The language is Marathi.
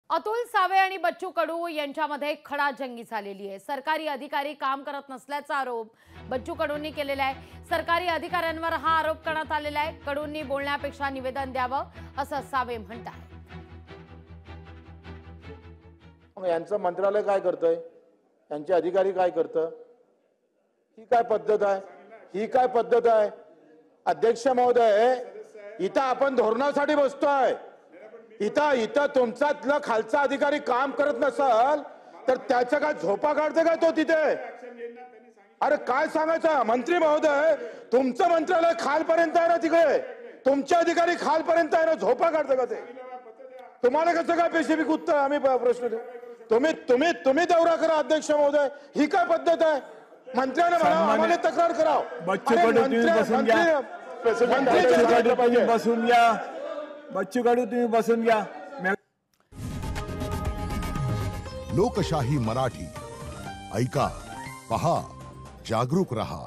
अतुल सावे आणि बच्चू कडू यांच्यामध्ये खडाजंगी झालेली आहे। सरकारी अधिकारी काम करत नसल्याचा आरोप बच्चू कडूंनी केलेला आहे। सरकारी अधिकाऱ्यांवर हा आरोप करण्यात आलेला आहे। कडूंनी बोलण्यापेक्षा निवेदन द्यावं असं सावे म्हणतात। यांचं मंत्रालय काय करतंय, यांचे अधिकारी काय करतं, ही काय पद्धत आहे? ही काय पद्धत आहे? अध्यक्ष महोदय, इथं आपण धोरणासाठी बसतोय। इथं तुमच्यातला खालचा अधिकारी काम करत नसल तर त्याच्या काय झोपा काढते का तो तिथे? अरे काय सांगायचं मंत्री महोदय, तुमचं मंत्रालय खालपर्यंत आहे ना, तिकडे तुमचे अधिकारी खालपर्यंत आहे ना, झोपा काढते का ते? तुम्हाला कसं काय स्पेसिफिक उत्तर आम्ही प्रश्न देऊ? तुम्ही दौरा करा अध्यक्ष महोदय, ही काय पद्धत आहे? मंत्र्याने म्हणा आम्हाला तक्रार कराव। बच्चू कडू तुम्ही बसून घ्या, बसून घ्या, बच्चू कडू तुम्ही बसून घ्या। लोकशाही मराठी ऐका, पहा, जागरूक रहा।